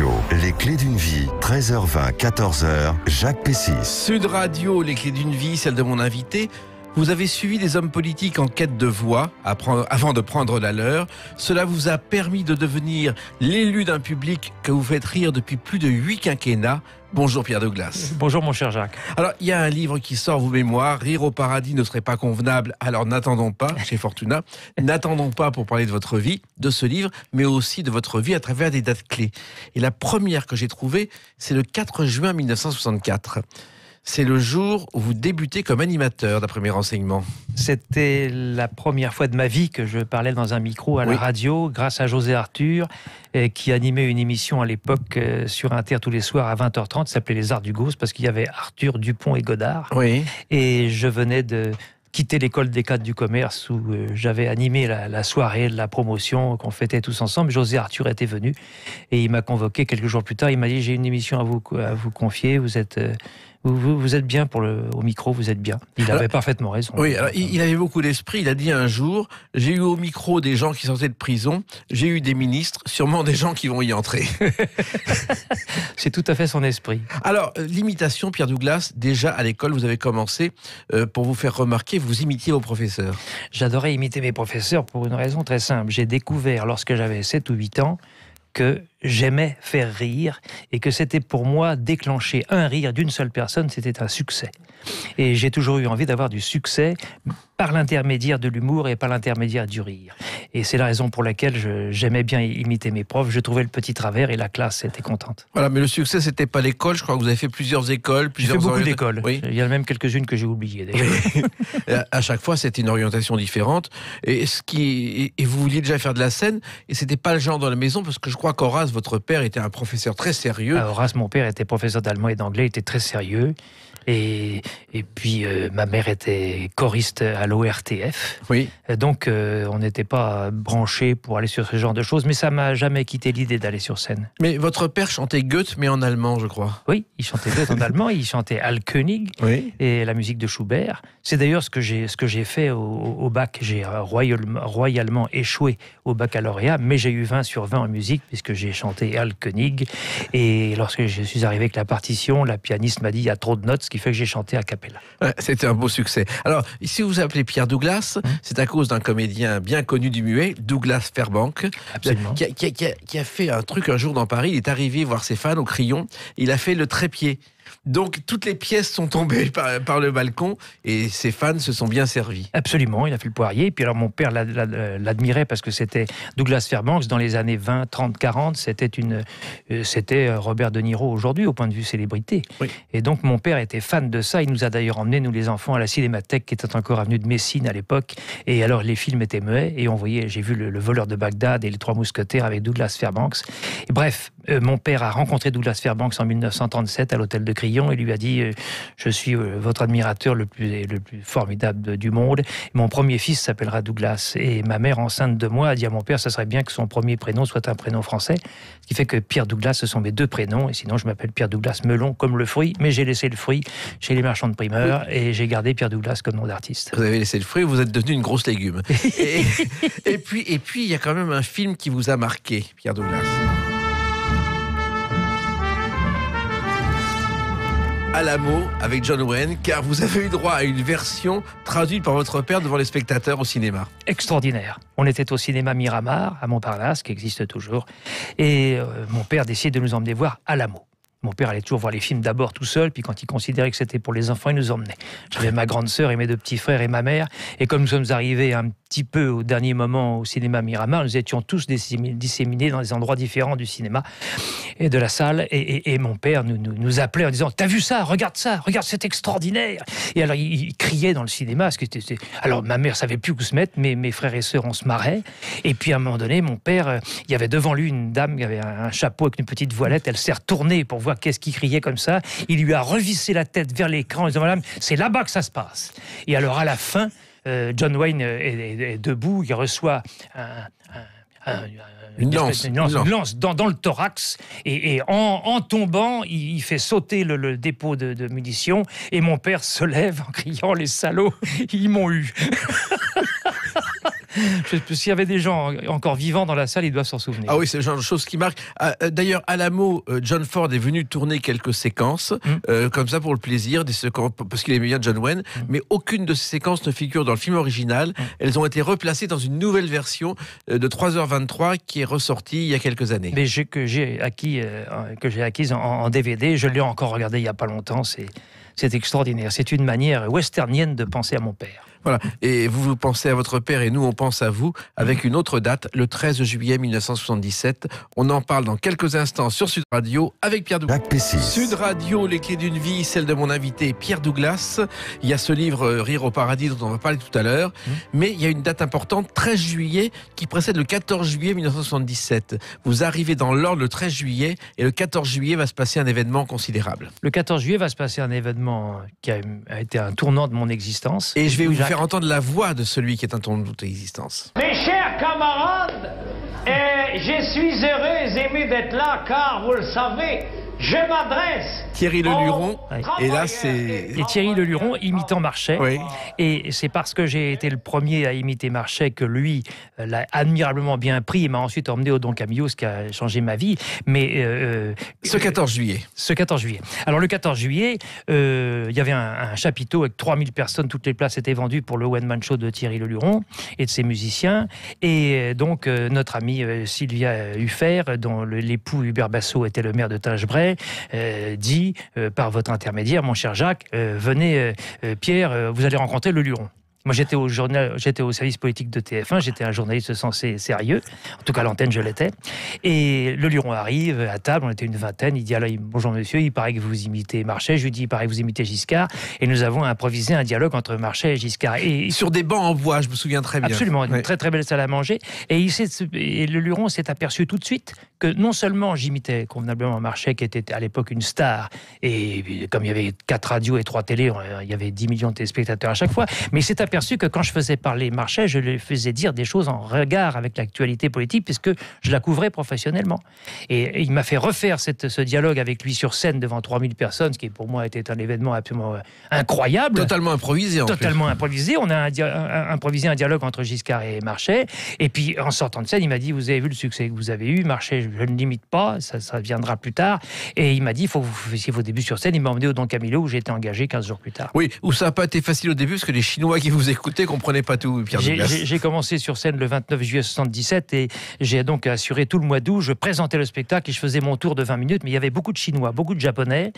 Radio, les clés d'une vie, 13h20, 14h, Jacques Pessis. Sud Radio, les clés d'une vie, celle de mon invité. Vous avez suivi des hommes politiques en quête de voix avant de prendre la leur. Cela vous a permis de devenir l'élu d'un public que vous faites rire depuis plus de 8 quinquennats. Bonjour Pierre Douglas. Bonjour mon cher Jacques. Alors, il y a un livre qui sort vos mémoires, Rire au paradis ne serait pas convenable, alors n'attendons pas, chez Fortuna, n'attendons pas pour parler de votre vie, de ce livre, mais aussi de votre vie à travers des dates clés. Et la première que j'ai trouvée, c'est le 4 juin 1964. C'est le jour où vous débutez comme animateur, d'après mes renseignements. C'était la première fois de ma vie que je parlais dans un micro à la radio, grâce à José Arthur, qui animait une émission à l'époque sur Inter tous les soirs à 20h30, qui s'appelait Les Arts du Gauss, parce qu'il y avait Arthur, Dupont et Godard. Oui. Et je venais de quitter l'école des cadres du commerce où j'avais animé la soirée de la promotion qu'on fêtait tous ensemble. José Arthur était venu et il m'a convoqué quelques jours plus tard. Il m'a dit: j'ai une émission à vous confier, vous êtes bien au micro, vous êtes bien. Il avait parfaitement raison. Oui, alors, il avait beaucoup d'esprit. Il a dit un jour: j'ai eu au micro des gens qui sortaient de prison, j'ai eu des ministres, sûrement des gens qui vont y entrer. C'est tout à fait son esprit. Alors, l'imitation, Pierre Douglas, déjà à l'école, vous avez commencé, pour vous faire remarquer, vous imitiez vos professeurs. J'adorais imiter mes professeurs pour une raison très simple. J'ai découvert, lorsque j'avais 7 ou 8 ans, que j'aimais faire rire et que c'était pour moi déclencher un rire d'une seule personne, c'était un succès. Et j'ai toujours eu envie d'avoir du succès par l'intermédiaire de l'humour et par l'intermédiaire du rire. Et c'est la raison pour laquelle j'aimais bien imiter mes profs. Je trouvais le petit travers et la classe était contente. Voilà, mais le succès, c'était pas l'école. Je crois que vous avez fait plusieurs écoles. J'ai fait beaucoup d'écoles. Oui. Il y en a même quelques-unes que j'ai oubliées d'ailleurs. À chaque fois, c'était une orientation différente. Et vous vouliez déjà faire de la scène, et c'était pas le genre dans la maison, parce que je crois qu'Horace, votre père, était un professeur très sérieux. Horace, mon père, était professeur d'allemand et d'anglais, il était très sérieux. Et puis ma mère était choriste à l'ORTF. Oui. Donc on n'était pas branchés pour aller sur ce genre de choses, mais ça m'a jamais quitté l'idée d'aller sur scène. Mais votre père chantait Goethe, mais en allemand, je crois. Oui, il chantait Goethe en allemand, il chantait Alkönig et la musique de Schubert. C'est d'ailleurs ce que j'ai fait au bac. J'ai royalement échoué au baccalauréat, mais j'ai eu 20 sur 20 en musique puisque j'ai chanté Alkönig. Et lorsque je suis arrivé avec la partition, la pianiste m'a dit: il y a trop de notes, ce qui fait que j'ai chanté a cappella. Ouais, c'était un beau succès. Alors, si vous vous appelez Pierre Douglas, c'est à cause d'un comédien bien connu du muet, Douglas Fairbanks, qui a fait un truc un jour dans Paris. Il est arrivé voir ses fans au Crillon. Il a fait le trépied. Donc, toutes les pièces sont tombées par le balcon et ses fans se sont bien servis. Absolument, il a fait le poirier. Et puis alors, mon père l'admirait parce que c'était Douglas Fairbanks dans les années 20, 30, 40. C'était Robert De Niro aujourd'hui, au point de vue célébrité. Oui. Et donc, mon père était fan de ça. Il nous a d'ailleurs emmenés, nous les enfants, à la Cinémathèque, qui était encore avenue de Messine à l'époque. Et alors, les films étaient muets. Et on voyait, j'ai vu le voleur de Bagdad et les 3 mousquetaires avec Douglas Fairbanks. Et bref, mon père a rencontré Douglas Fairbanks en 1937 à l'hôtel de Crillon. Il lui a dit: je suis votre admirateur le plus formidable du monde. Mon premier fils s'appellera Douglas. Et ma mère, enceinte de moi, a dit à mon père: ça serait bien que son premier prénom soit un prénom français. Ce qui fait que Pierre Douglas, ce sont mes 2 prénoms. Et sinon, je m'appelle Pierre Douglas Melon, comme le fruit. Mais j'ai laissé le fruit chez les marchands de primeurs et j'ai gardé Pierre Douglas comme nom d'artiste. Vous avez laissé le fruit, vous êtes devenu une grosse légume. et puis, il y a quand même un film qui vous a marqué, Pierre Douglas. Alamo avec John Wayne, car vous avez eu droit à une version traduite par votre père devant les spectateurs au cinéma. Extraordinaire. On était au cinéma Miramar, à Montparnasse, qui existe toujours, et mon père décide de nous emmener voir Alamo. Mon père allait toujours voir les films d'abord tout seul, puis quand il considérait que c'était pour les enfants, il nous emmenait. J'avais ma grande sœur et mes 2 petits frères et ma mère, et comme nous sommes arrivés un petit peu au dernier moment au cinéma Miramar, nous étions tous disséminés dans des endroits différents du cinéma et de la salle, et mon père nous appelait en disant: t'as vu ça, regarde, c'est extraordinaire. Et alors il criait dans le cinéma, alors ma mère savait plus où se mettre, mais mes frères et sœurs, on se marrait, et puis à un moment donné, mon père, il y avait devant lui une dame qui avait un chapeau avec une petite voilette, elle s'est retournée pour voir qu'est-ce qui criait comme ça, il lui a revissé la tête vers l'écran en disant: madame, c'est là-bas que ça se passe. Et alors à la fin, John Wayne est debout, il reçoit une lance dans le thorax, et en tombant, il fait sauter le dépôt de munitions, et mon père se lève en criant: les salauds, ils m'ont eu. S'il y avait des gens encore vivants dans la salle, ils doivent s'en souvenir. Ah oui, c'est le genre de choses qui marquent. D'ailleurs, à Alamo, John Ford est venu tourner quelques séquences, comme ça pour le plaisir, des séquences, parce qu'il aimait bien John Wayne, mais aucune de ces séquences ne figure dans le film original. Elles ont été replacées dans une nouvelle version de 3h23 qui est ressortie il y a quelques années. Mais que j'ai acquise en DVD, je l'ai encore regardé il n'y a pas longtemps, c'est extraordinaire. C'est une manière westernienne de penser à mon père. Voilà. Et vous pensez à votre père et nous, on pense à vous avec une autre date, le 13 juillet 1977. On en parle dans quelques instants sur Sud Radio avec Pierre Douglas. Sud Radio, les clés d'une vie, celle de mon invité Pierre Douglas. Il y a ce livre Rire au paradis dont on va parler tout à l'heure. Mais il y a une date importante, 13 juillet, qui précède le 14 juillet 1977. Vous arrivez dans l'ordre le 13 juillet et le 14 juillet va se passer un événement considérable. Le 14 juillet va se passer un événement qui a été un tournant de mon existence. Et je vais vous faire entendre la voix de celui qui est un tournant de votre existence. Mes chers camarades, je suis heureuse et aimé d'être là car, vous le savez, je m'adresse... Thierry Leluron, et là c'est... Et Thierry Leluron imitant Marchais. Oui. Et c'est parce que j'ai été le premier à imiter Marchais que lui l'a admirablement bien pris et m'a ensuite emmené au Don Camillo, ce qui a changé ma vie. Mais ce 14 juillet. Ce 14 juillet. Alors le 14 juillet, il y avait un chapiteau avec 3000 personnes, toutes les places étaient vendues pour le one-man show de Thierry Leluron et de ses musiciens. Et donc notre amie Sylvia Huffert, dont l'époux Hubert Bassot était le maire de Tingebray, dit par votre intermédiaire, mon cher Jacques, venez Pierre, vous allez rencontrer Leluron. Moi, j'étais au service politique de TF1, j'étais un journaliste censé sérieux, en tout cas à l'antenne, je l'étais. Et Leluron arrive à table, on était une vingtaine, il dit alors, bonjour monsieur, il paraît que vous imitez Marchais, je lui dis il paraît que vous imitez Giscard, et nous avons improvisé un dialogue entre Marchais et Giscard. Et sur des bancs en bois, je me souviens très bien. Absolument, une très très belle salle à manger. Et Leluron s'est aperçu tout de suite que non seulement j'imitais convenablement Marchais, qui était à l'époque une star, et comme il y avait 4 radios et 3 télés, il y avait 10 millions de téléspectateurs à chaque fois, mais il s'est aperçu que quand je faisais parler Marchais, je lui faisais dire des choses en regard avec l'actualité politique, puisque je la couvrais professionnellement. Et il m'a fait refaire ce dialogue avec lui sur scène devant 3000 personnes, ce qui pour moi était un événement absolument incroyable. Totalement improvisé en plus. Totalement improvisé. On a improvisé un dialogue entre Giscard et Marchais. Et puis en sortant de scène, il m'a dit, vous avez vu le succès que vous avez eu, Marchais, je ne l'imite pas, ça viendra plus tard. Et il m'a dit, il faut que vous fassiez vos débuts sur scène. Il m'a emmené au Don Camillo où j'ai été engagé 15 jours plus tard. Oui, où ça n'a pas été facile au début, parce que les Chinois qui vous écoutaient ne comprenaient pas tout, Pierre Douglas. J'ai commencé sur scène le 29 juillet 77 et j'ai donc assuré tout le mois d'août. Je présentais le spectacle et je faisais mon tour de 20 minutes, mais il y avait beaucoup de Chinois, beaucoup de Japonais.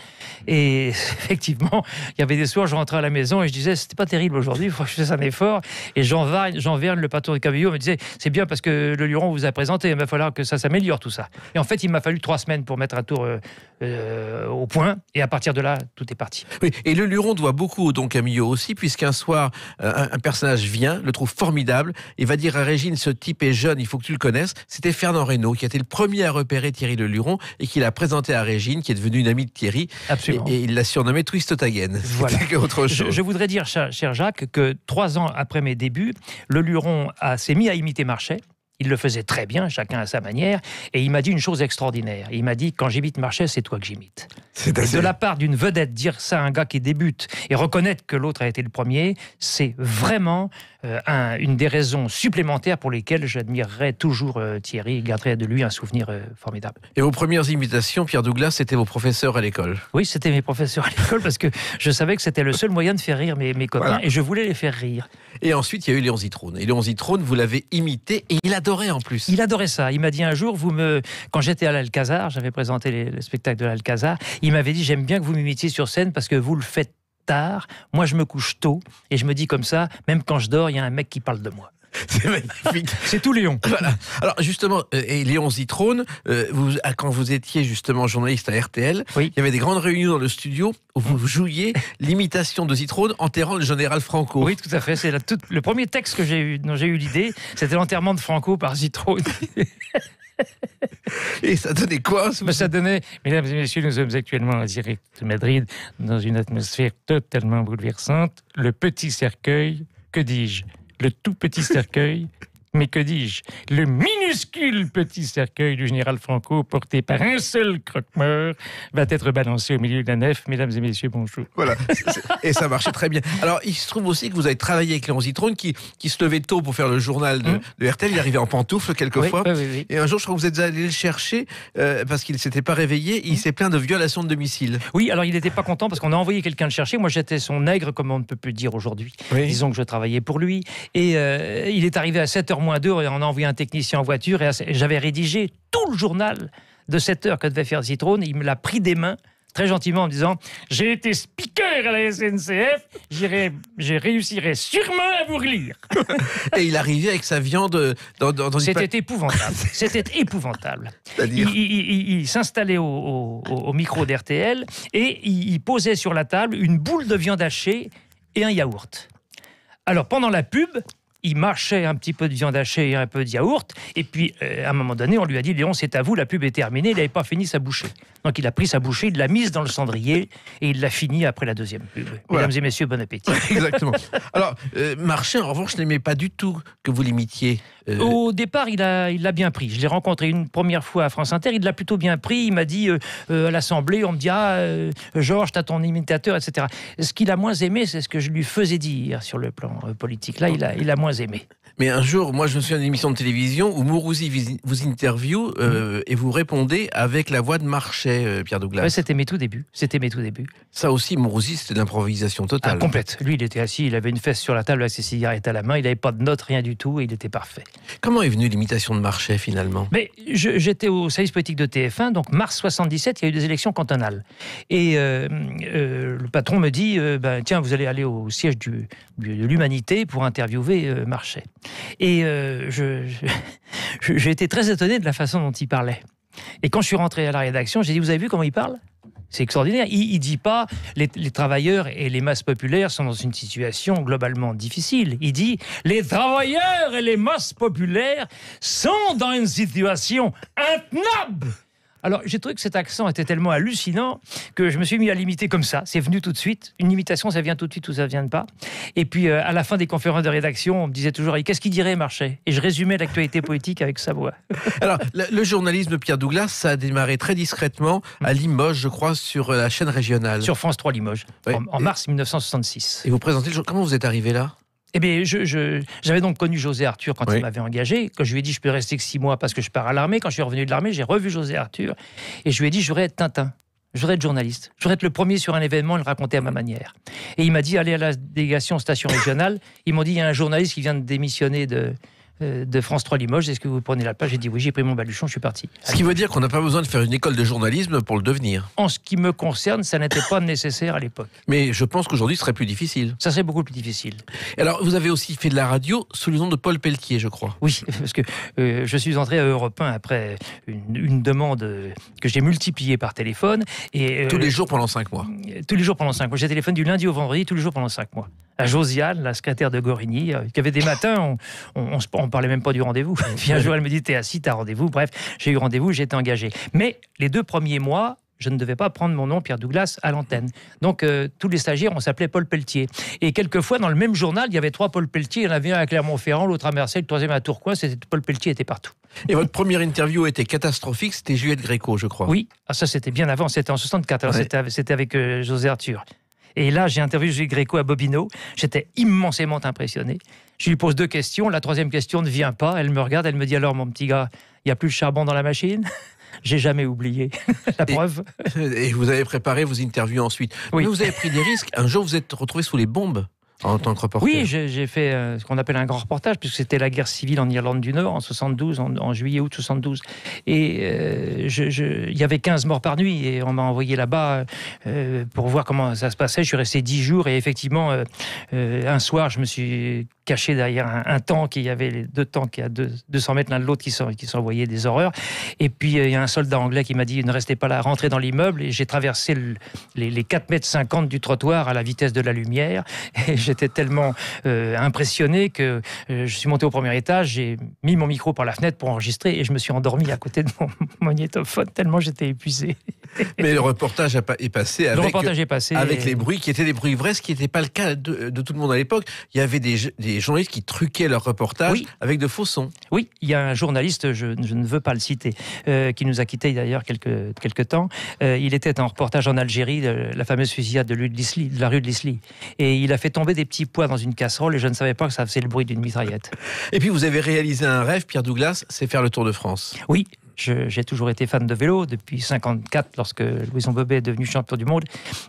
Et effectivement, il y avait des soirs, je rentrais à la maison et je disais, c'était pas terrible aujourd'hui, il faut que je fasse un effort. Et Jean Verne, le patron de Camillo, me disait, c'est bien parce que le Luron vous a présenté, il va falloir que ça s'améliore tout ça. Et en fait, il m'a fallu 3 semaines pour mettre un tour au point. Et à partir de là, tout est parti. Oui, et le Luron doit beaucoup au Don Camillo aussi, puisqu'un soir, un personnage vient, le trouve formidable, et va dire à Régine, ce type est jeune, il faut que tu le connaisses. C'était Fernand Reynaud, qui a été le premier à repérer Thierry Leluron, et qui l'a présenté à Régine, qui est devenue une amie de Thierry. Absolument. Et il l'a surnommé Twist Again. Voilà. C'était autre chose. Je voudrais dire, cher Jacques, que 3 ans après mes débuts, le Luron s'est mis à imiter Marchais. Il le faisait très bien, chacun à sa manière, et il m'a dit une chose extraordinaire. Il m'a dit, quand j'imite Marchais, c'est toi que j'imite. De la part d'une vedette, dire ça à un gars qui débute et reconnaître que l'autre a été le premier, c'est vraiment une des raisons supplémentaires pour lesquelles j'admirerai toujours Thierry et garderai de lui un souvenir formidable. Et vos premières imitations, Pierre Douglas, c'était vos professeurs à l'école? Oui, c'était mes professeurs à l'école parce que je savais que c'était le seul moyen de faire rire mes copains, voilà. Et je voulais les faire rire. Et ensuite, il y a eu Léon Zitrone. Et Léon Zitrone, vous l'avez imité et il adorait en plus. Il adorait ça. Il m'a dit un jour, quand j'étais à l'Alcazar, j'avais présenté le spectacle de l'Alcazar, il m'avait dit, j'aime bien que vous m'imitiez sur scène parce que vous le faites tard, moi je me couche tôt, et je me dis comme ça, même quand je dors, il y a un mec qui parle de moi. C'est magnifique. C'est tout Léon. Voilà. Alors justement, et Léon Zitrone, quand vous étiez justement journaliste à RTL, oui. Il y avait des grandes réunions dans le studio où vous jouiez l'imitation de Zitrone enterrant le général Franco. Oui, tout à fait. C'est le premier texte dont j'ai eu l'idée, c'était l'enterrement de Franco par Zitrone. Et ça donnait quoi? Ça donnait, mesdames et messieurs, nous sommes actuellement en direct de Madrid, dans une atmosphère totalement bouleversante. Le petit cercueil, que dis-je? Le tout petit cercueil Mais que dis-je? Le minuscule petit cercueil du général Franco, porté par un seul croque-mort, va être balancé au milieu de la nef. Mesdames et messieurs, bonjour. Voilà. Et ça marchait très bien. Alors, il se trouve aussi que vous avez travaillé avec Léon Zitrone, qui se levait tôt pour faire le journal de RTL. Il arrivait en pantoufles quelquefois. Oui. Et un jour, je crois que vous êtes allé le chercher parce qu'il ne s'était pas réveillé. Il s'est plaint de violation de domicile. Oui, alors il n'était pas content parce qu'on a envoyé quelqu'un le chercher. Moi, j'étais son nègre, comme on ne peut plus dire aujourd'hui. Oui. Disons que je travaillais pour lui. Et il est arrivé à 7h moins 2 et on a envoyé un technicien en voiture. Et j'avais rédigé tout le journal de 7h que devait faire Zitrone. Il me l'a pris des mains, très gentiment, en me disant « J'ai été speaker à la SNCF, je réussirai sûrement à vous relire. » Et il arrivait avec sa viande dans une C'était épouvantable. C'était épouvantable. C'est-à-dire Il s'installait au micro d'RTL et il posait sur la table une boule de viande hachée et un yaourt. Alors, pendant la pub, il mâchait un petit peu de viande hachée et un peu de yaourt. Et puis, à un moment donné, on lui a dit « Léon, c'est à vous, la pub est terminée. » Il n'avait pas fini sa bouchée. Donc, il a pris sa bouchée, il l'a mise dans le cendrier et il l'a fini après la deuxième pub. Voilà. Mesdames et messieurs, bon appétit. Exactement. Alors, Marchais, en revanche, n'aimait pas du tout que vous l'imitiez. Au départ, il l'a bien pris. Je l'ai rencontré une première fois à France Inter. Il l'a plutôt bien pris. Il m'a dit à l'Assemblée, on me dit « Ah, Georges, t'as ton imitateur, etc. » Ce qu'il a moins aimé, c'est ce que je lui faisais dire sur le plan politique. Là, il a moins aimé. Mais un jour, moi, je me souviens d'une émission de télévision où Mourouzi vous interview et vous répondez avec la voix de Marchais, Pierre Douglas. Ouais, c'était mes tout débuts. Ça aussi, Mourouzi, c'était de l'improvisation totale. Complète. Lui, il était assis, il avait une fesse sur la table avec ses cigarettes à la main. Il n'avait pas de notes, rien du tout, et il était parfait. Comment est venue l'imitation de Marchais, finalement? Mais j'étais au service politique de TF1, donc mars 77, il y a eu des élections cantonales. Et le patron me dit tiens, vous allez aller au siège de l'Humanité pour interviewer Marchais. Et j'ai été très étonné de la façon dont il parlait. Et quand je suis rentré à la rédaction, j'ai dit, vous avez vu comment il parle? C'est extraordinaire. Il dit pas les travailleurs et les masses populaires sont dans une situation globalement difficile. Il dit les travailleurs et les masses populaires sont dans une situation intenable. Alors, j'ai trouvé que cet accent était tellement hallucinant que je me suis mis à l'imiter comme ça. C'est venu tout de suite. Une imitation, ça vient tout de suite ou ça ne vient pas. Et puis, à la fin des conférences de rédaction, on me disait toujours « Qu'est-ce qu'il dirait, Marchais ?» Et je résumais l'actualité politique avec sa voix. Alors, le journalisme, Pierre Douglas, ça a démarré très discrètement à Limoges, je crois, sur la chaîne régionale. Sur France 3 Limoges, oui. en mars 1966. Et vous présentez le jour. Comment vous êtes arrivé là? Eh bien, j'avais donc connu José Arthur quand il m'avait engagé. Quand je lui ai dit je peux rester que 6 mois parce que je pars à l'armée, quand je suis revenu de l'armée, j'ai revu José Arthur et je lui ai dit je voudrais être Tintin, je voudrais être journaliste, je voudrais être le premier sur un événement et le raconter à ma manière. Et il m'a dit allez à la délégation station régionale. Ils m'ont dit il y a un journaliste qui vient de démissionner de France 3 Limoges, est-ce que vous prenez la place? J'ai dit oui, j'ai pris mon baluchon, je suis parti. Ce qui veut dire qu'on n'a pas besoin de faire une école de journalisme pour le devenir. En ce qui me concerne, ça n'était pas nécessaire à l'époque. Mais je pense qu'aujourd'hui, ce serait plus difficile. Ça serait beaucoup plus difficile. Alors, vous avez aussi fait de la radio sous le nom de Paul Pelletier, je crois. Oui, parce que je suis entré à Europe 1 après une demande que j'ai multipliée par téléphone. Et, tous les jours pendant 5 mois. Tous les jours pendant 5 mois. J'ai téléphone du lundi au vendredi, tous les jours pendant 5 mois. À Josiane, la secrétaire de Gorigny, qui avait des matins, on parlait même pas du rendez-vous. Puis un jour, elle me dit, t'es assis, t'as rendez-vous. Bref, j'ai eu rendez-vous, j'ai été engagé. Mais les 2 premiers mois, je ne devais pas prendre mon nom, Pierre Douglas, à l'antenne. Donc, tous les stagiaires, on s'appelait Paul Pelletier. Et quelquefois, dans le même journal, il y avait 3 Paul Pelletier. Il y en avait un à Clermont-Ferrand, l'autre à Marseille, le troisième à Tourcoing. Paul Pelletier était partout. Et votre première interview était catastrophique, c'était Juliette Gréco, je crois. Oui, ça c'était bien avant, c'était en 64. Alors, c'était avec José Arthur. Et là, j'ai interviewé Juliette Gréco à Bobino. J'étais immensément impressionné. Je lui pose 2 questions. La 3e question ne vient pas. Elle me regarde, elle me dit alors, mon petit gars, il n'y a plus de charbon dans la machine? J'ai jamais oublié. La preuve. Et vous avez préparé vos interviews ensuite. Oui. Mais vous avez pris des risques. Un jour, vous êtes retrouvé sous les bombes en tant que reporter. Oui, j'ai fait ce qu'on appelle un grand reportage, puisque c'était la guerre civile en Irlande du Nord, en 72, en juillet-août 72. Et il y avait 15 morts par nuit, et on m'a envoyé là-bas pour voir comment ça se passait. Je suis resté 10 jours, et effectivement, un soir, je me suis caché derrière un tank, et il y avait les 2 tanks à 200 mètres l'un de l'autre qui s'envoyaient des horreurs. Et puis, il y a un soldat anglais qui m'a dit, ne restez pas là, rentrez dans l'immeuble, et j'ai traversé les 4,50 mètres du trottoir à la vitesse de la lumière, et j'étais tellement impressionné que je suis monté au premier étage, j'ai mis mon micro par la fenêtre pour enregistrer et je me suis endormi à côté de mon magnétophone tellement j'étais épuisé. Mais le reportage est passé Le reportage est passé. avec les bruits qui étaient des bruits vrais, ce qui n'était pas le cas de tout le monde à l'époque. Il y avait des journalistes qui truquaient leur reportage avec de faux sons. Oui, il y a un journaliste, je ne veux pas le citer, qui nous a quittés d'ailleurs quelque temps. Il était en reportage en Algérie, la fameuse fusillade de la rue de Lisly. Et il a fait tomber des petits pois dans une casserole et je ne savais pas que ça faisait le bruit d'une mitraillette. Et puis vous avez réalisé un rêve, Pierre Douglas, c'est faire le Tour de France. Oui. J'ai toujours été fan de vélo depuis 1954, lorsque Louison Bobet est devenu champion du monde.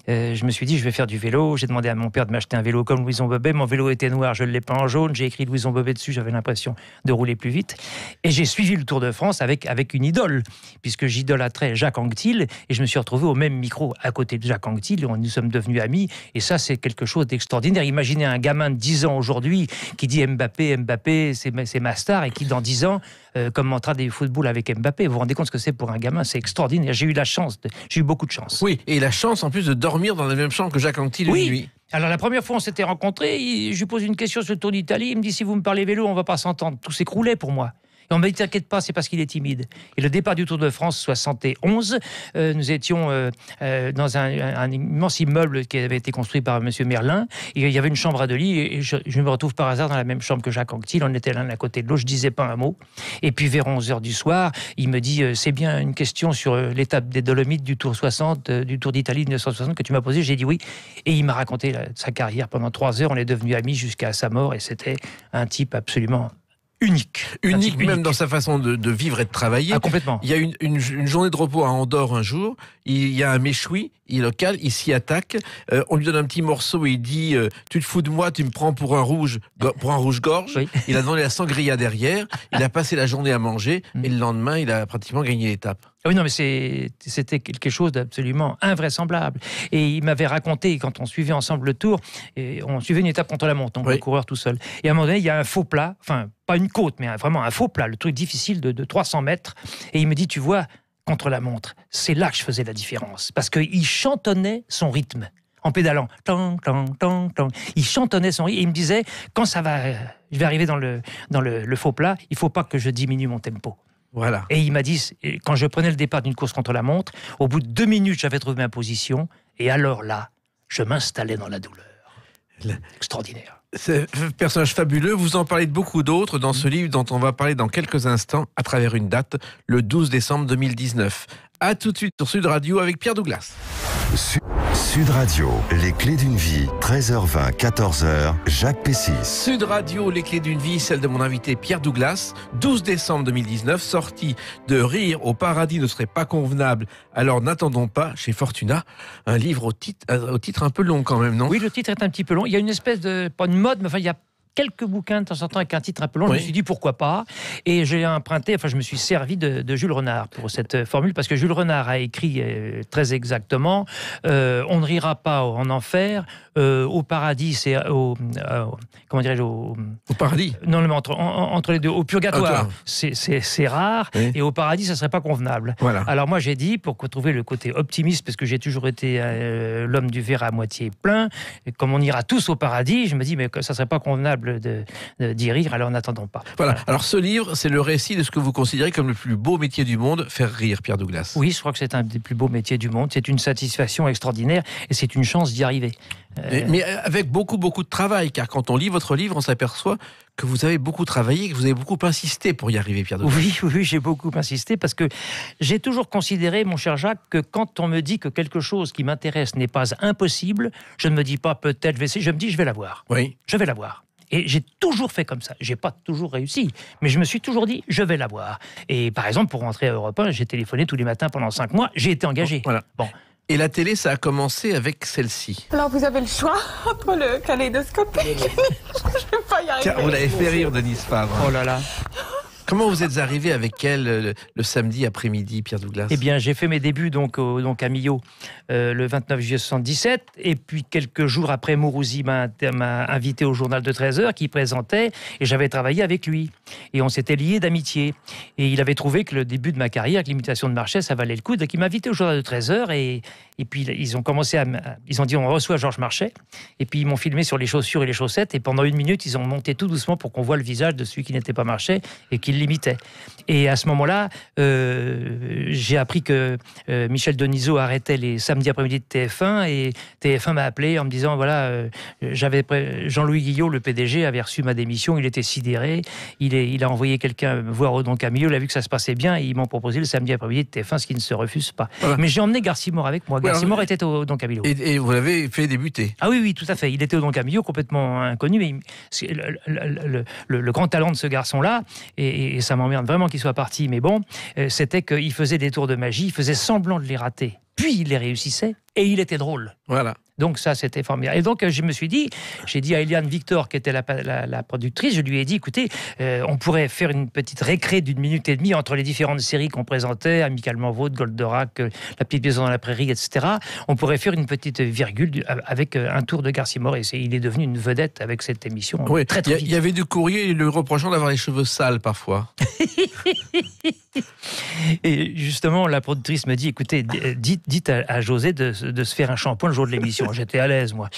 Je me suis dit, je vais faire du vélo. J'ai demandé à mon père de m'acheter un vélo comme Louison Bobet. Mon vélo était noir, je ne l'ai pas en jaune. J'ai écrit Louison Bobet dessus, j'avais l'impression de rouler plus vite. Et j'ai suivi le Tour de France avec une idole, puisque j'idolâtrais Jacques Anquetil. Et je me suis retrouvé au même micro à côté de Jacques Anquetil. Nous sommes devenus amis. Et ça, c'est quelque chose d'extraordinaire. Imaginez un gamin de 10 ans aujourd'hui qui dit Mbappé, c'est ma star, et qui dans 10 ans commentera des footballs avec Mbappé. Vous vous rendez compte ce que c'est pour un gamin? C'est extraordinaire. J'ai eu beaucoup de chance. Oui, et la chance en plus de dormir dans la même chambre que Jacques Anquetil une nuit. Alors la première fois on s'était rencontrés, je lui pose une question sur le Tour d'Italie, il me dit si vous me parlez vélo, on va pas s'entendre. Tout s'écroulait pour moi. Et on m'a dit, t'inquiète pas, c'est parce qu'il est timide. Et le départ du Tour de France 71, nous étions dans un immense immeuble qui avait été construit par M. Merlin. Et il y avait une chambre à 2 lits. Et je me retrouve par hasard dans la même chambre que Jacques Anquetil. On était l'un à côté de l'autre. Je disais pas un mot. Et puis vers 11h du soir, il me dit, c'est bien une question sur l'étape des Dolomites du Tour 60, du Tour d'Italie 1960 que tu m'as posé. J'ai dit oui. Et il m'a raconté sa carrière pendant 3 heures. On est devenus amis jusqu'à sa mort. Et c'était un type absolument unique. Unique même dans sa façon de vivre et de travailler. Ah, complètement. Il y a une journée de repos à Andorre un jour, il y a un méchoui, il est local, il s'y attaque, on lui donne un petit morceau et il dit tu te fous de moi, tu me prends pour un rouge-gorge. Oui. Il a demandé la sangria derrière, il a passé la journée à manger et le lendemain il a pratiquement gagné l'étape. Oui, non, mais c'était quelque chose d'absolument invraisemblable. Et il m'avait raconté, quand on suivait ensemble le Tour, et on suivait une étape contre la montre, donc le coureur tout seul. Et à un moment donné, il y a un faux plat, enfin, pas une côte, mais vraiment un faux plat, le truc difficile de 300 mètres. Et il me dit, tu vois, contre la montre, c'est là que je faisais la différence. Parce qu'il chantonnait son rythme en pédalant. Tang, tang, tang, tang. Il chantonnait son rythme et il me disait, quand ça va, je vais arriver dans le faux plat, il ne faut pas que je diminue mon tempo. Voilà. Et il m'a dit, quand je prenais le départ d'une course contre la montre, au bout de 2 minutes, j'avais trouvé ma position, et alors là, je m'installais dans la douleur. Extraordinaire. C'est un personnage fabuleux, vous en parlez de beaucoup d'autres dans ce livre dont on va parler dans quelques instants, à travers une date, le 12 décembre 2019. A tout de suite sur Sud Radio avec Pierre Douglas. Sud Radio, les clés d'une vie, 13h20, 14h, Jacques Pessis. Sud Radio, les clés d'une vie, celle de mon invité Pierre Douglas, 12 décembre 2019, sortie de Rire au paradis ne serait pas convenable, alors n'attendons pas, chez Fortuna, un livre au titre un peu long quand même, non? Oui, le titre est un petit peu long, il y a une espèce de, pas une mode, mais enfin il y a quelques bouquins de temps en temps avec un titre un peu long, je me suis dit pourquoi pas, et j'ai emprunté, enfin je me suis servi de Jules Renard pour cette formule, parce que Jules Renard a écrit très exactement on ne rira pas en enfer, au paradis c'est comment dirais-je, au paradis, non mais entre les deux, au purgatoire c'est rare, oui. Et au paradis ça serait pas convenable. Voilà. Alors moi j'ai dit, pour trouver le côté optimiste, parce que j'ai toujours été l'homme du verre à moitié plein, et comme on ira tous au paradis, je me dis mais ça serait pas convenable d'y rire, alors n'attendons pas. Voilà. Alors ce livre, c'est le récit de ce que vous considérez comme le plus beau métier du monde, faire rire, Pierre Douglas. Oui, je crois que c'est un des plus beaux métiers du monde. C'est une satisfaction extraordinaire et c'est une chance d'y arriver. Mais avec beaucoup de travail, car quand on lit votre livre, on s'aperçoit que vous avez beaucoup travaillé, que vous avez beaucoup insisté pour y arriver, Pierre Douglas. Oui, j'ai beaucoup insisté parce que j'ai toujours considéré, mon cher Jacques, que quand on me dit que quelque chose qui m'intéresse n'est pas impossible, je ne me dis pas peut-être, je vais essayer, je me dis je vais l'avoir. Oui. Je vais l'avoir. Et j'ai toujours fait comme ça. J'ai pas toujours réussi, mais je me suis toujours dit, je vais l'avoir. Et par exemple, pour rentrer à Europe 1, j'ai téléphoné tous les matins pendant 5 mois. J'ai été engagé. Voilà. Bon. Et la télé, ça a commencé avec celle-ci. Alors, vous avez le choix entre le kaléidoscope et je vais pas y arriver. Tiens, vous l'avez fait rire, Denise Favre. Oh là là. Comment vous êtes arrivé avec elle le samedi après-midi, Pierre Douglas? Eh bien, j'ai fait mes débuts donc à Millau le 29 juillet 77. Et puis, quelques jours après, Mourouzi m'a invité au journal de 13h qui présentait. Et j'avais travaillé avec lui. Et on s'était liés d'amitié. Et il avait trouvé que le début de ma carrière, avec l'imitation de Marchais, ça valait le coup. Donc, il m'a invité au journal de 13h. Et puis, ils ont commencé ils ont dit, on reçoit Georges Marchais. Et puis, ils m'ont filmé sur les chaussures et les chaussettes. Et pendant 1 minute, ils ont monté tout doucement pour qu'on voit le visage de celui qui n'était pas Marchais et qui qu'il l'imitait. Et à ce moment-là, j'ai appris que Michel Denisot arrêtait les samedis après-midi de TF1 et TF1 m'a appelé en me disant voilà, Jean-Louis Guillot, le PDG, avait reçu ma démission, il était sidéré, il a envoyé quelqu'un me voir au Don Camillo, il a vu que ça se passait bien et ils m'ont proposé le samedi après-midi de TF1, ce qui ne se refuse pas. Voilà. Mais j'ai emmené Garcimore avec moi. Garcimore était au Don Camillo. Et vous l'avez fait débuter. Ah oui, tout à fait. Il était au Don Camillo, complètement inconnu, mais le grand talent de ce garçon-là, et ça m'emmerde vraiment qu'il soit parti, mais bon, c'était qu'il faisait des tours de magie, il faisait semblant de les rater, puis il les réussissait, et il était drôle. Voilà. Donc ça, c'était formidable. Et donc, je me suis dit, j'ai dit à Eliane Victor, qui était la productrice, je lui ai dit, écoutez, on pourrait faire une petite récré d'1 minute et demie entre les différentes séries qu'on présentait, Amicalement Vôtre, Goldorak, La Petite Maison dans la Prairie, etc. On pourrait faire une petite virgule avec un tour de Garcimore. Et il est devenu une vedette avec cette émission. Oui, très, très il y avait du courrier lui reprochant d'avoir les cheveux sales parfois. Et justement, la productrice me dit, écoutez, dites à José de se faire un shampoing le jour de l'émission. J'étais à l'aise, moi.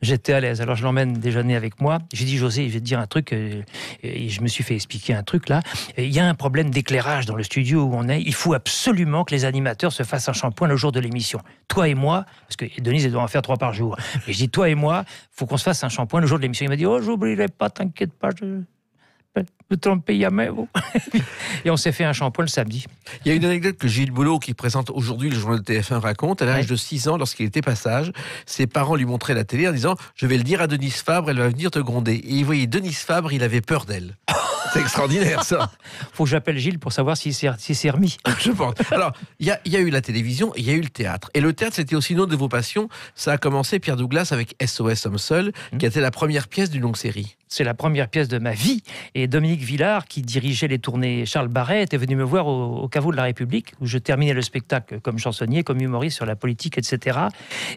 J'étais à l'aise. Alors, je l'emmène déjeuner avec moi. J'ai dit, José, je vais te dire un truc. Et je me suis fait expliquer un truc, là. Il y a un problème d'éclairage dans le studio où on est. Il faut absolument que les animateurs se fassent un shampoing le jour de l'émission. Toi et moi, parce que Denise, elle doit en faire 3 par jour. Et je dis, toi et moi, il faut qu'on se fasse un shampoing le jour de l'émission. Il m'a dit, oh, j'oublierai pas, t'inquiète pas, vous trompez jamais, vous. Et on s'est fait un shampoing le samedi. Il y a une anecdote que Gilles Boulot, qui présente aujourd'hui le journal de TF1, raconte. À l'âge de 6 ans, lorsqu'il était passage, ses parents lui montraient la télé en disant « Je vais le dire à Denise Fabre, elle va venir te gronder ». Et il voyait Denise Fabre, il avait peur d'elle. C'est extraordinaire, ça. Faut que j'appelle Gilles pour savoir s'il s'est remis. Je pense. Alors, il y a eu la télévision et il y a eu le théâtre. Et le théâtre, c'était aussi une autre de vos passions. Ça a commencé, Pierre Douglas, avec SOS Homme Seul, qui était la première pièce d'une longue série. C'est la première pièce de ma vie. Et Dominique Villard, qui dirigeait les tournées Charles Barret, était venu me voir au Caveau de la République, où je terminais le spectacle comme chansonnier, comme humoriste sur la politique, etc.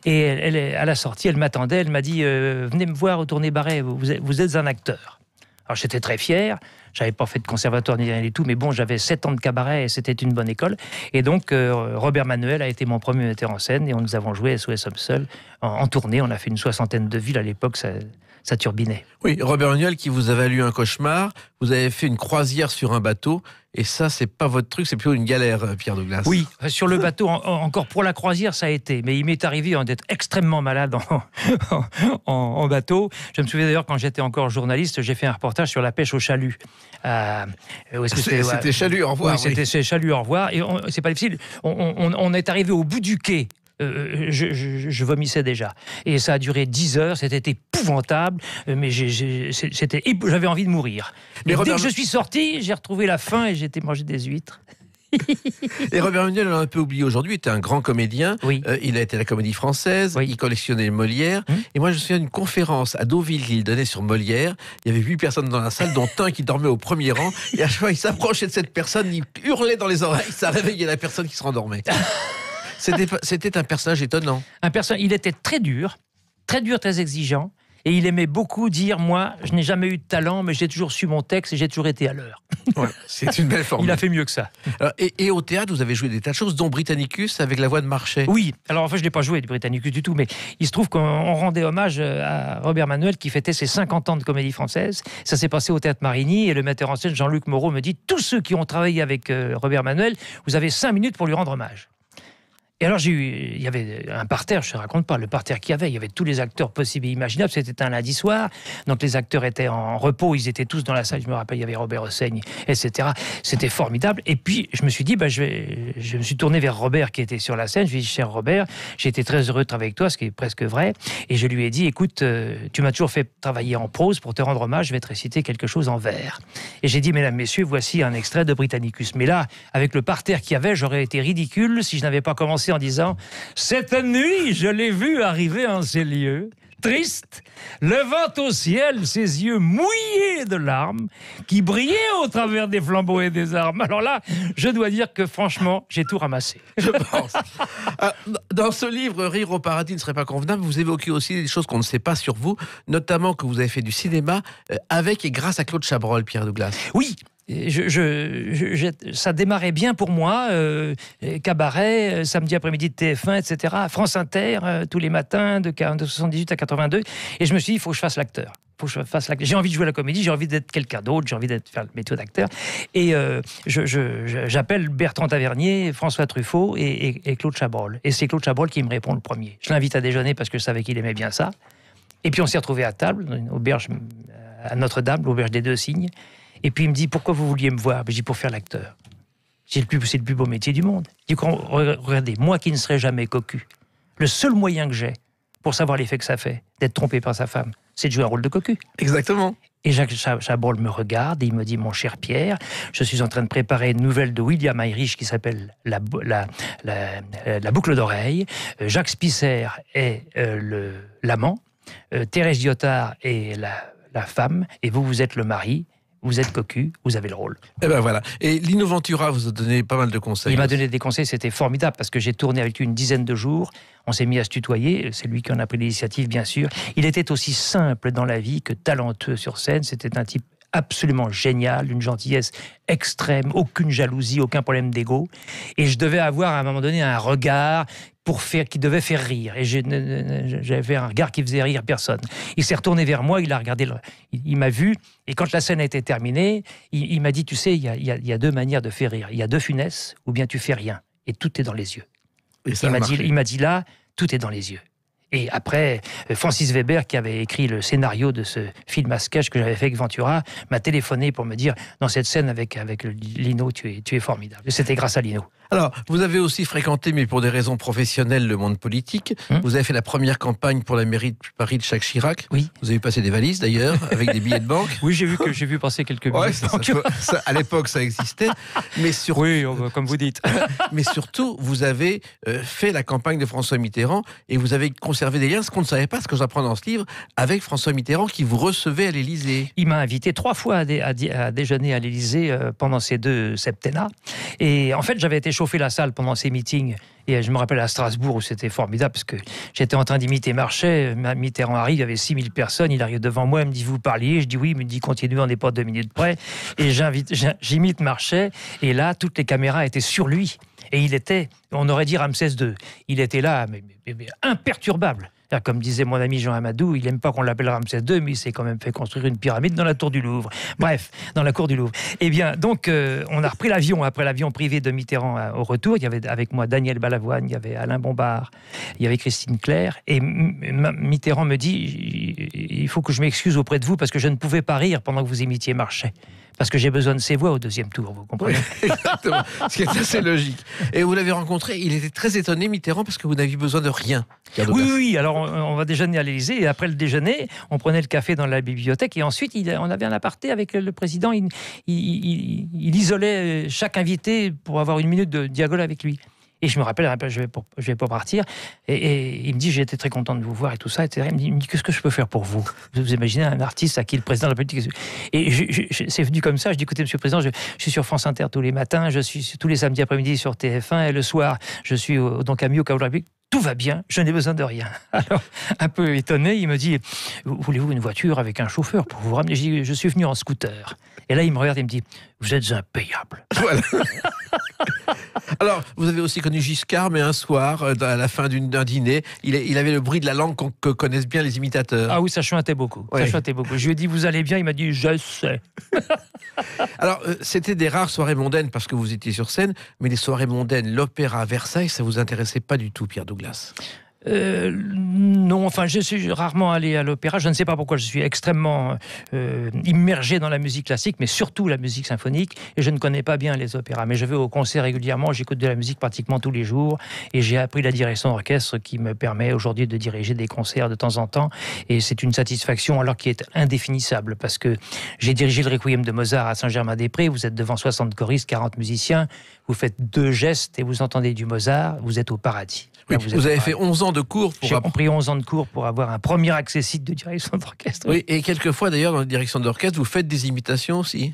Et à la sortie, elle m'attendait, elle m'a dit « Venez me voir au tournée Barret, vous êtes un acteur ». Alors j'étais très fier, j'avais pas fait de conservatoire ni rien du tout, mais bon, j'avais 7 ans de cabaret et c'était une bonne école. Et donc Robert Manuel a été mon premier metteur en scène et nous avons joué SOS Homme Seul en tournée. On a fait une 60aine de villes à l'époque, ça turbinait. Oui, Robert Manuel qui vous a valu un cauchemar, vous avez fait une croisière sur un bateau, et ça, c'est pas votre truc, c'est plutôt une galère, Pierre Douglas. Oui, sur le bateau, encore pour la croisière, ça a été. Mais il m'est arrivé d'être extrêmement malade en bateau. Je me souviens d'ailleurs, quand j'étais encore journaliste, j'ai fait un reportage sur la pêche au chalut. C'était Chalut, au revoir. Oui, c'était Chalut, au revoir. Et c'est pas difficile. On est arrivé au bout du quai. Je vomissais déjà. Et ça a duré 10 heures, c'était épouvantable, mais j'avais envie de mourir. Mais dès que je suis sorti, j'ai retrouvé la faim et j'ai été manger des huîtres. Et Robert Manuel, on l'a un peu oublié aujourd'hui, était un grand comédien. Oui. Il a été à la Comédie Française, oui. Il collectionnait Molière. Et moi, je me souviens d'une conférence à Deauville qu'il donnait sur Molière. Il y avait 8 personnes dans la salle, dont un qui dormait au premier rang. Et à chaque fois, il s'approchait de cette personne, il hurlait dans les oreilles, ça réveillait la personne qui se rendormait. C'était un personnage étonnant. Il était très dur, très exigeant. Et il aimait beaucoup dire, moi, je n'ai jamais eu de talent, mais j'ai toujours su mon texte et j'ai toujours été à l'heure. Ouais, c'est une belle formule. Il a fait mieux que ça. Alors, et au théâtre, vous avez joué des tas de choses, dont Britannicus avec la voix de Marchais. Oui, alors en fait, je n'ai pas joué de Britannicus du tout, mais il se trouve qu'on rendait hommage à Robert Manuel qui fêtait ses 50 ans de Comédie Française. Ça s'est passé au Théâtre Marigny et le metteur en scène Jean-Luc Moreau me dit, tous ceux qui ont travaillé avec Robert Manuel, vous avez 5 minutes pour lui rendre hommage. Et alors, il y avait un parterre, je ne te raconte pas, le parterre qu'il y avait tous les acteurs possibles et imaginables, c'était un lundi soir, donc les acteurs étaient en repos, ils étaient tous dans la salle, je me rappelle, il y avait Robert Hossein, etc. C'était formidable, et puis je me suis dit, je me suis tourné vers Robert qui était sur la scène, je lui ai dit, cher Robert, j'ai été très heureux de travailler avec toi, ce qui est presque vrai, et je lui ai dit, écoute, tu m'as toujours fait travailler en prose, pour te rendre hommage, je vais te réciter quelque chose en vers. Et j'ai dit, mesdames, messieurs, voici un extrait de Britannicus. Mais là, avec le parterre qu'il y avait, j'aurais été ridicule si je n'avais pas commencé en disant « Cette nuit, je l'ai vu arriver en ces lieux, triste, levant au ciel ses yeux mouillés de larmes, qui brillaient au travers des flambeaux et des armes. » Alors là, je dois dire que franchement, j'ai tout ramassé. Je pense. Dans ce livre, Rire au paradis ne serait pas convenable, vous évoquez aussi des choses qu'on ne sait pas sur vous, notamment que vous avez fait du cinéma avec et grâce à Claude Chabrol, Pierre Douglas. Oui. Ça démarrait bien pour moi, cabaret, samedi après-midi de TF1, etc. France Inter, tous les matins, de 78 à 82. Et je me suis dit, il faut que je fasse l'acteur. faut que je fasse j'ai envie de jouer la comédie, j'ai envie d'être quelqu'un d'autre, j'ai envie de faire le métier d'acteur. Et j'appelle Bertrand Tavernier, François Truffaut et Claude Chabrol. Et c'est Claude Chabrol qui me répond le premier. Je l'invite à déjeuner parce que je savais qu'il aimait bien ça. Et puis on s'est retrouvés à table, dans une auberge à Notre-Dame, l'auberge des Deux Cygnes. Et puis il me dit, pourquoi vous vouliez me voir? Je dis, pour faire l'acteur. C'est le plus beau métier du monde. Je dis, regardez, moi qui ne serai jamais cocu, le seul moyen que j'ai pour savoir l'effet que ça fait d'être trompé par sa femme, c'est de jouer un rôle de cocu. Exactement. Et Jacques Chabrol me regarde et il me dit, mon cher Pierre, je suis en train de préparer une nouvelle de William Irish qui s'appelle La boucle d'oreille. Jacques Spicer est l'amant, Thérèse Diotard est la femme, et vous êtes le mari. Vous êtes cocu, vous avez le rôle. Et ben voilà. Et Lino Ventura vous a donné pas mal de conseils. Il m'a donné des conseils, c'était formidable, parce que j'ai tourné avec lui une dizaine de jours. On s'est mis à se tutoyer, c'est lui qui en a pris l'initiative, bien sûr. Il était aussi simple dans la vie que talentueux sur scène. C'était un type absolument génial, d'une gentillesse extrême, aucune jalousie, aucun problème d'ego. Et je devais avoir à un moment donné un regard qui devait faire rire. Et j'avais un regard qui faisait rire personne. Il s'est retourné vers moi, il a regardé, il m'a vu, et quand la scène a été terminée, il m'a dit, tu sais, il y a deux manières de faire rire. Il y a De Funès, ou bien tu fais rien. Et tout est dans les yeux. Il m'a dit là, tout est dans les yeux. Et après, Francis Weber, qui avait écrit le scénario de ce film à sketch que j'avais fait avec Ventura, m'a téléphoné pour me dire, dans cette scène avec Lino, tu es formidable. Et c'était grâce à Lino. Alors, vous avez aussi fréquenté, mais pour des raisons professionnelles, le monde politique. Vous avez fait la première campagne pour la mairie de Paris de Jacques Chirac. Oui. Vous avez passé des valises, d'ailleurs, avec des billets de banque. Oui, j'ai vu passer quelques billets de banque. À l'époque, ça existait. Mais surtout, oui, comme vous dites. Mais surtout, vous avez fait la campagne de François Mitterrand et vous avez conservé des liens, ce qu'on ne savait pas, ce que j'apprends dans ce livre, avec François Mitterrand qui vous recevait à l'Élysée. Il m'a invité 3 fois à déjeuner à l'Élysée pendant ces 2 septennats. Et en fait, j'avais été chauffer la salle pendant ces meetings. Et je me rappelle à Strasbourg où c'était formidable parce que j'étais en train d'imiter Marchais. Mitterrand arrive, il y avait 6000 personnes. Il arrive devant moi, il me dit, vous parliez? Je dis oui, il me dit, continuez, on n'est pas 2 minutes près. Et j'imite Marchais. Et là, toutes les caméras étaient sur lui. Et il était, on aurait dit Ramsès II. Il était là, mais imperturbable. Comme disait mon ami Jean Amadou, il n'aime pas qu'on l'appelle Ramsès II, mais il s'est quand même fait construire une pyramide dans la tour du Louvre. Bref, dans la cour du Louvre. Eh bien, donc, on a repris l'avion, après l'avion privé de Mitterrand au retour. Il y avait avec moi Daniel Balavoine, il y avait Alain Bombard, il y avait Christine Claire. Et Mitterrand me dit, il faut que je m'excuse auprès de vous parce que je ne pouvais pas rire pendant que vous imitiez Marchais. Parce que j'ai besoin de ses voix au 2e tour, vous comprenez? Oui, exactement, ce qui est assez logique. Et vous l'avez rencontré, il était très étonné, Mitterrand, parce que vous n'aviez besoin de rien. Oui, alors on va déjeuner à l'Élysée, et après le déjeuner, on prenait le café dans la bibliothèque, et ensuite on avait un aparté avec le président, il isolait chaque invité pour avoir 1 minute de dialogue avec lui. Et je me rappelle, je vais pas partir. Et il me dit, j'ai été très content de vous voir et tout ça. Etc. Il me dit, qu'est-ce que je peux faire pour vous? Vous imaginez un artiste à qui le président de la politique... Et c'est venu comme ça. Je dis, écoutez, monsieur le président, je suis sur France Inter tous les matins, je suis tous les samedis après-midi sur TF1, et le soir, je suis donc à Millau, tout va bien, je n'ai besoin de rien. Alors, un peu étonné, il me dit, voulez-vous une voiture avec un chauffeur pour vous ramener? Je dis, je suis venu en scooter. Et là, il me regarde et me dit, vous êtes impayable. Voilà. Alors, vous avez aussi connu Giscard, mais un soir, à la fin d'un dîner, il avait le bruit de la langue que connaissent bien les imitateurs. Ah oui, ça chuintait beaucoup. Ouais. Ça chuintait beaucoup. Je lui ai dit, vous allez bien? Il m'a dit, je sais. Alors, c'était des rares soirées mondaines parce que vous étiez sur scène, mais les soirées mondaines, l'opéra à Versailles, ça vous intéressait pas du tout, Pierre Douglas? Non, enfin, je suis rarement allé à l'opéra. Je ne sais pas pourquoi. Je suis extrêmement immergé dans la musique classique, mais surtout la musique symphonique. Et je ne connais pas bien les opéras. Mais je vais au concert régulièrement. J'écoute de la musique pratiquement tous les jours. Et j'ai appris la direction d'orchestre qui me permet aujourd'hui de diriger des concerts de temps en temps. Et c'est une satisfaction alors qui est indéfinissable. Parce que j'ai dirigé le Requiem de Mozart à Saint-Germain-des-Prés. Vous êtes devant 60 choristes, 40 musiciens. Vous faites 2 gestes et vous entendez du Mozart. Vous êtes au paradis. Oui, vous avez fait 11 ans de cours pour... J'ai pris 11 ans de cours pour avoir un premier accessit de direction d'orchestre. Oui, et quelquefois, d'ailleurs, dans la direction d'orchestre, vous faites des imitations aussi.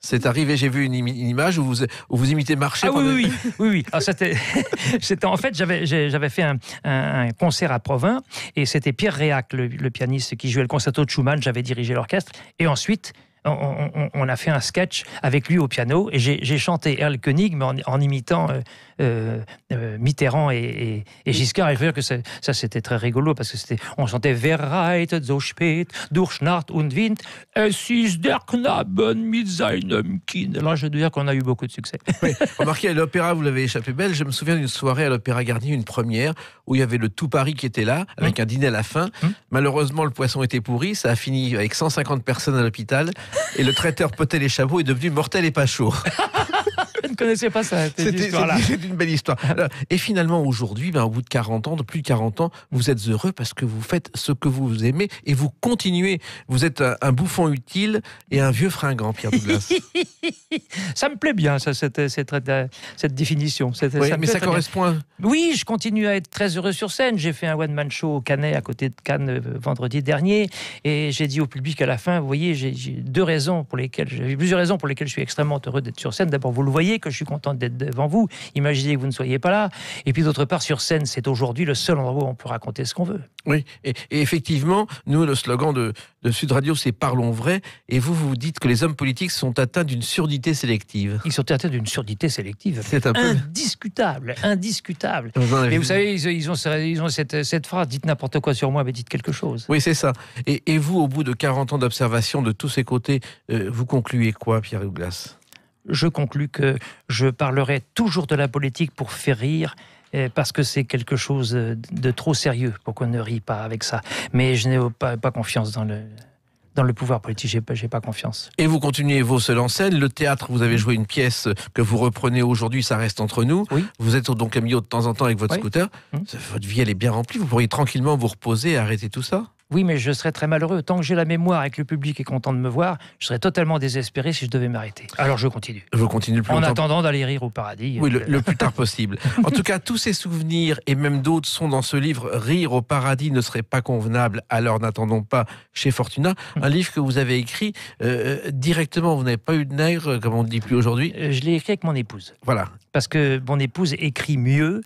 C'est arrivé, j'ai vu une image où vous imitez Marchais. Ah oui. Alors, c'était en fait, j'avais fait un concert à Provins, et c'était Pierre Réac, le pianiste qui jouait le concerto de Schumann. J'avais dirigé l'orchestre. Et ensuite, on a fait un sketch avec lui au piano et j'ai chanté Erlkönig mais en imitant Mitterrand et Giscard. Et je veux dire que ça c'était très rigolo parce que on chantait Wer reitet so spät durch Nacht und Wind, es ist der Knaben mit seinem Kind. Là, je dois dire qu'on a eu beaucoup de succès. Oui. Remarquez, à l'opéra, vous l'avez échappé belle. Je me souviens d'une soirée à l'Opéra Garnier, une première, où il y avait le tout Paris qui était là, avec un dîner à la fin. Malheureusement, le poisson était pourri. Ça a fini avec 150 personnes à l'hôpital. Et le traiteur Potel et Chabot est devenu mortel et pas chaud. Je ne connaissais pas ça, cette histoire-là. C'est une belle histoire. Alors, et finalement, aujourd'hui, au bout de 40 ans, de plus de 40 ans, vous êtes heureux parce que vous faites ce que vous aimez et vous continuez. Vous êtes un bouffon utile et un vieux fringant, Pierre Douglas. Ça me plaît bien, ça, cette définition. Oui, mais ça correspond à... Oui, je continue à être très heureux sur scène. J'ai fait un one-man show au Canet, à côté de Cannes, vendredi dernier. Et j'ai dit au public à la fin, vous voyez, j'ai plusieurs raisons pour lesquelles je suis extrêmement heureux d'être sur scène. D'abord, vous le voyez, que je suis content d'être devant vous. Imaginez que vous ne soyez pas là. Et puis d'autre part, sur scène, c'est aujourd'hui le seul endroit où on peut raconter ce qu'on veut. Oui, et effectivement, nous, le slogan de Sud Radio, c'est « Parlons vrai ». Et vous dites que les hommes politiques sont atteints d'une surdité sélective. Ils sont atteints d'une surdité sélective. C'est un peu... Indiscutable, indiscutable. Mais vous savez, ils ont cette phrase, dites n'importe quoi sur moi, mais dites quelque chose. Oui, c'est ça. Et vous, au bout de 40 ans d'observation de tous ces côtés, vous concluez quoi, Pierre Douglas ? Je conclus que je parlerai toujours de la politique pour faire rire, parce que c'est quelque chose de trop sérieux pour qu'on ne rie pas avec ça. Mais je n'ai pas confiance dans le pouvoir politique, j'ai pas confiance. Et vous continuez vos seuls en scène. Le théâtre, vous avez joué une pièce que vous reprenez aujourd'hui, ça reste entre nous. Oui. Vous êtes donc à Millau de temps en temps avec votre scooter. Votre vie, elle est bien remplie. Vous pourriez tranquillement vous reposer et arrêter tout ça. Oui, mais je serais très malheureux. Tant que j'ai la mémoire et que le public est content de me voir, je serais totalement désespéré si je devais m'arrêter. Alors je continue. Je continue le plus en longtemps. attendant d'aller rire au paradis. Oui, le plus tard possible. En tout cas, tous ces souvenirs et même d'autres sont dans ce livre « Rire au paradis ne serait pas convenable, alors n'attendons pas » chez Fortuna. Un livre que vous avez écrit directement. Vous n'avez pas eu de nègre, comme on ne dit plus aujourd'hui. Je l'ai écrit avec mon épouse. Voilà. Parce que mon épouse écrit mieux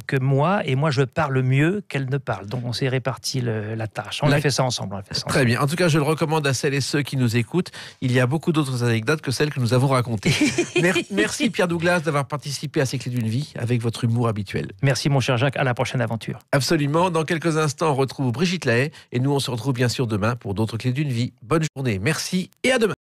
que moi, et moi je parle mieux qu'elle ne parle. Donc on s'est réparti la tâche. On a fait ça ensemble. Très bien. En tout cas, je le recommande à celles et ceux qui nous écoutent. Il y a beaucoup d'autres anecdotes que celles que nous avons racontées. Merci Pierre Douglas d'avoir participé à ces clés d'une vie avec votre humour habituel. Merci mon cher Jacques, à la prochaine aventure. Absolument. Dans quelques instants, on retrouve Brigitte Lahaie et nous on se retrouve bien sûr demain pour d'autres clés d'une vie. Bonne journée, merci et à demain.